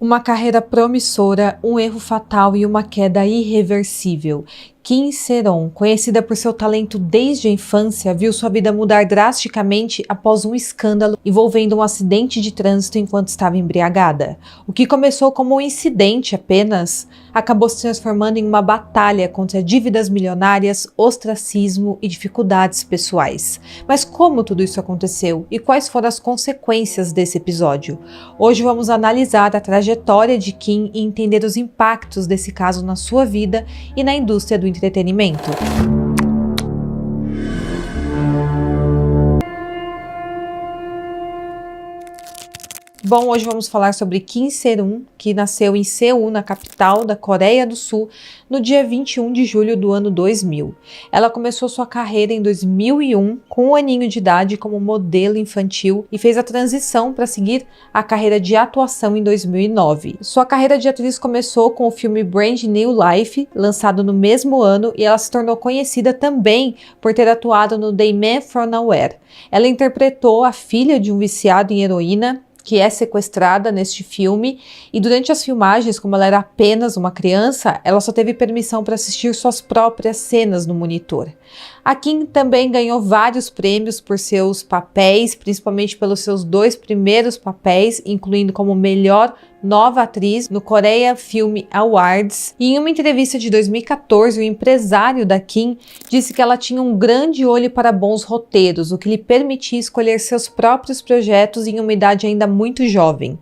Uma carreira promissora, um erro fatal e uma queda irreversível. Kim Seron, conhecida por seu talento desde a infância, viu sua vida mudar drasticamente após um escândalo envolvendo um acidente de trânsito enquanto estava embriagada. O que começou como um incidente apenas, acabou se transformando em uma batalha contra dívidas milionárias, ostracismo e dificuldades pessoais. Mas como tudo isso aconteceu e quais foram as consequências desse episódio? Hoje vamos analisar a trajetória de Kim e entender os impactos desse caso na sua vida e na indústria do entretenimento. Bom, hoje vamos falar sobre Kim Seron, que nasceu em Seul, na capital da Coreia do Sul, no dia 21 de julho do ano 2000. Ela começou sua carreira em 2001, com 1 aninho de idade, como modelo infantil e fez a transição para seguir a carreira de atuação em 2009. Sua carreira de atriz começou com o filme Brand New Life, lançado no mesmo ano, e ela se tornou conhecida também por ter atuado no The Man from Nowhere. Ela interpretou a filha de um viciado em heroína, que é sequestrada neste filme, e durante as filmagens, como ela era apenas uma criança, ela só teve permissão para assistir suas próprias cenas no monitor. A Kim também ganhou vários prêmios por seus papéis, principalmente pelos seus 2 primeiros papéis, incluindo como melhor nova atriz no Korea Film Awards. E em uma entrevista de 2014, o empresário da Kim disse que ela tinha um grande olho para bons roteiros, o que lhe permitia escolher seus próprios projetos em uma idade ainda muito jovem.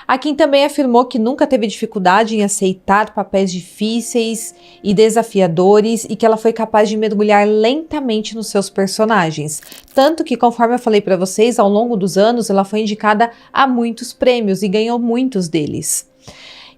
A Kim também afirmou que nunca teve dificuldade em aceitar papéis difíceis e desafiadores e que ela foi capaz de mergulhar lentamente nos seus personagens. Tanto que, conforme eu falei para vocês, ao longo dos anos ela foi indicada a muitos prêmios e ganhou muitos deles.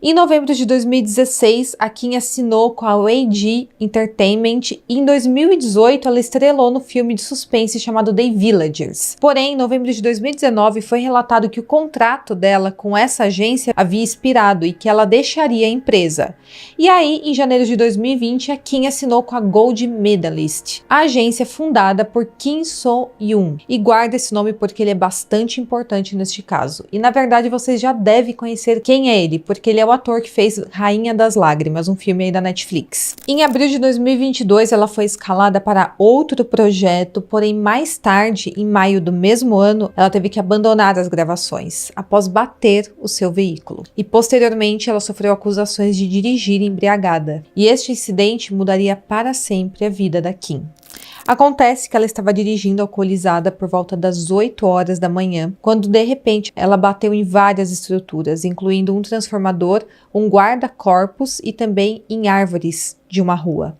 Em novembro de 2016, a Kim assinou com a YG Entertainment e em 2018 ela estrelou no filme de suspense chamado The Villagers. Porém, em novembro de 2019 foi relatado que o contrato dela com essa agência havia expirado e que ela deixaria a empresa. E aí, em janeiro de 2020, a Kim assinou com a Gold Medalist, a agência fundada por Kim So-yoon. E guarda esse nome porque ele é bastante importante neste caso. E na verdade vocês já devem conhecer quem é ele, porque ele é o ator que fez Rainha das Lágrimas, um filme aí da Netflix. Em abril de 2022, ela foi escalada para outro projeto, porém mais tarde, em maio do mesmo ano, ela teve que abandonar as gravações, após bater o seu veículo. E posteriormente, ela sofreu acusações de dirigir embriagada. E este incidente mudaria para sempre a vida da Kim. Acontece que ela estava dirigindo alcoolizada por volta das 8 horas da manhã, quando de repente ela bateu em várias estruturas, incluindo um transformador, um guarda-corpos e também em árvores de uma rua.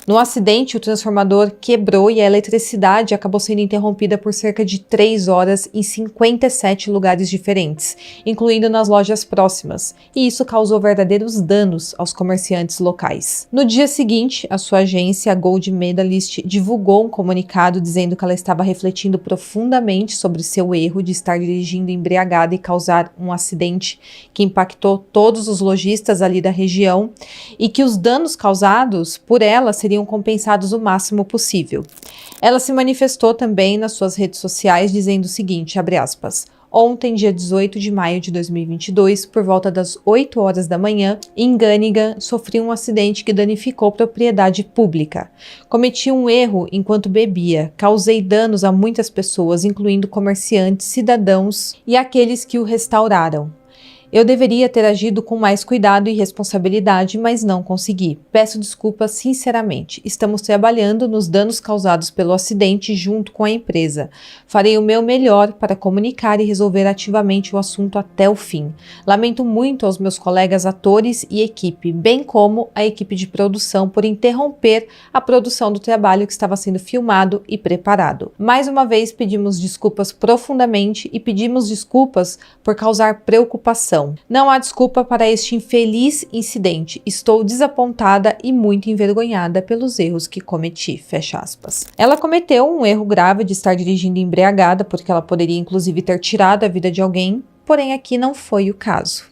No acidente, o transformador quebrou e a eletricidade acabou sendo interrompida por cerca de 3 horas em 57 lugares diferentes, incluindo nas lojas próximas, e isso causou verdadeiros danos aos comerciantes locais. No dia seguinte, a sua agência, a Gold Medalist, divulgou um comunicado dizendo que ela estava refletindo profundamente sobre seu erro de estar dirigindo embriagada e causar um acidente que impactou todos os lojistas ali da região e que os danos causados por ela seriam compensados o máximo possível. Ela se manifestou também nas suas redes sociais dizendo o seguinte, abre aspas, ontem, dia 18 de maio de 2022, por volta das 8 horas da manhã, em Gannigan, sofri um acidente que danificou propriedade pública. Cometi um erro enquanto bebia, causei danos a muitas pessoas, incluindo comerciantes, cidadãos e aqueles que o restauraram. Eu deveria ter agido com mais cuidado e responsabilidade, mas não consegui. Peço desculpas sinceramente. Estamos trabalhando nos danos causados pelo acidente junto com a empresa. Farei o meu melhor para comunicar e resolver ativamente o assunto até o fim. Lamento muito aos meus colegas atores e equipe, bem como a equipe de produção por interromper a produção do trabalho que estava sendo filmado e preparado. Mais uma vez pedimos desculpas profundamente e pedimos desculpas por causar preocupação. Não há desculpa para este infeliz incidente. Estou desapontada e muito envergonhada pelos erros que cometi. Fecha aspas. Ela cometeu um erro grave de estar dirigindo embriagada, porque ela poderia inclusive ter tirado a vida de alguém, porém aqui não foi o caso.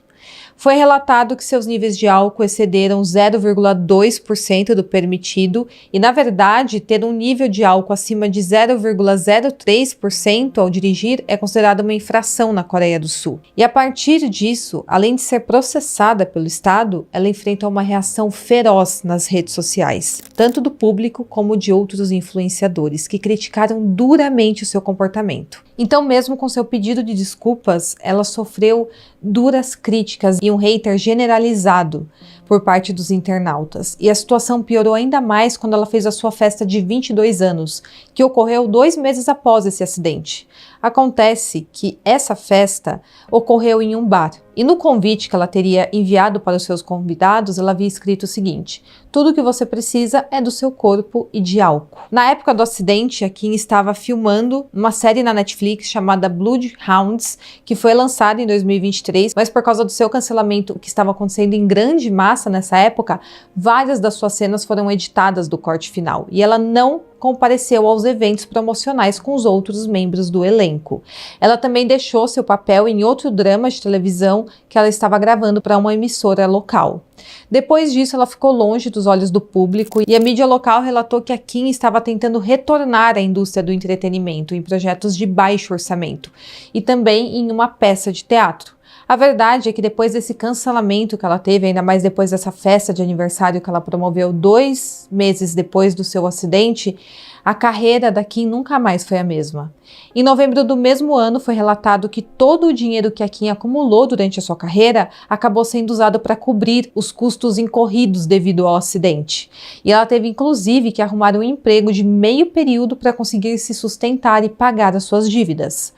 Foi relatado que seus níveis de álcool excederam 0,2% do permitido e, na verdade, ter um nível de álcool acima de 0,03% ao dirigir é considerado uma infração na Coreia do Sul. E a partir disso, além de ser processada pelo Estado, ela enfrenta uma reação feroz nas redes sociais, tanto do público como de outros influenciadores, que criticaram duramente o seu comportamento. Então, mesmo com seu pedido de desculpas, ela sofreu duras críticas e um hater generalizado por parte dos internautas. E a situação piorou ainda mais quando ela fez a sua festa de 22 anos, que ocorreu 2 meses após esse acidente. Acontece que essa festa ocorreu em um bar. E no convite que ela teria enviado para os seus convidados, ela havia escrito o seguinte: tudo o que você precisa é do seu corpo e de álcool. Na época do acidente, a Kim estava filmando uma série na Netflix chamada Bloodhounds, que foi lançada em 2023, mas por causa do seu cancelamento que estava acontecendo em grande massa nessa época, várias das suas cenas foram editadas do corte final, e ela não compareceu aos eventos promocionais com os outros membros do elenco. Ela também deixou seu papel em outro drama de televisão que ela estava gravando para uma emissora local. Depois disso, ela ficou longe dos olhos do público e a mídia local relatou que a Kim estava tentando retornar à indústria do entretenimento em projetos de baixo orçamento e também em uma peça de teatro. A verdade é que depois desse cancelamento que ela teve, ainda mais depois dessa festa de aniversário que ela promoveu 2 meses depois do seu acidente, a carreira da Kim nunca mais foi a mesma. Em novembro do mesmo ano, foi relatado que todo o dinheiro que a Kim acumulou durante a sua carreira acabou sendo usado para cobrir os custos incorridos devido ao acidente. E ela teve inclusive que arrumar um emprego de meio período para conseguir se sustentar e pagar as suas dívidas.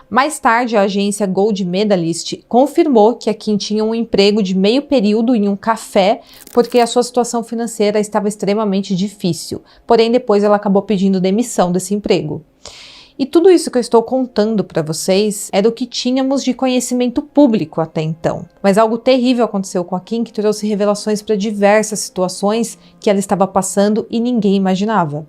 Mais tarde, a agência Gold Medalist confirmou que a Kim tinha um emprego de meio período em um café porque a sua situação financeira estava extremamente difícil. Porém, depois ela acabou pedindo demissão desse emprego. E tudo isso que eu estou contando para vocês era o que tínhamos de conhecimento público até então. Mas algo terrível aconteceu com a Kim que trouxe revelações para diversas situações que ela estava passando e ninguém imaginava.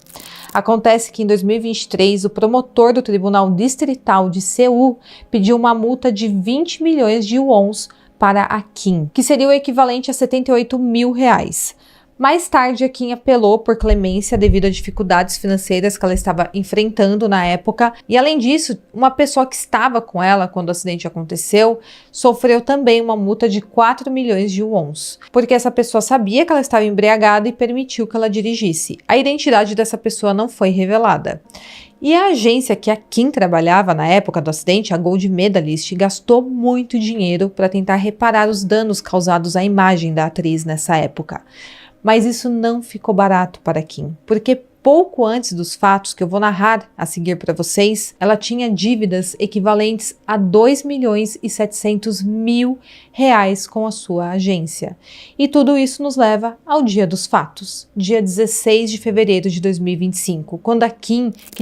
Acontece que em 2023, o promotor do Tribunal Distrital de Seul pediu uma multa de 20 milhões de wons para a Kim, que seria o equivalente a 78 mil reais. Mais tarde, a Kim apelou por clemência devido a dificuldades financeiras que ela estava enfrentando na época. E além disso, uma pessoa que estava com ela quando o acidente aconteceu sofreu também uma multa de 4 milhões de wons, porque essa pessoa sabia que ela estava embriagada e permitiu que ela dirigisse. A identidade dessa pessoa não foi revelada. E a agência que a Kim trabalhava na época do acidente, a Gold Medalist, gastou muito dinheiro para tentar reparar os danos causados à imagem da atriz nessa época. Mas isso não ficou barato para Kim, porque pouco antes dos fatos que eu vou narrar a seguir para vocês, ela tinha dívidas equivalentes a 2 milhões e 700 mil reais com a sua agência. E tudo isso nos leva ao dia dos fatos, dia 16 de fevereiro de 2025, quando a Kim, que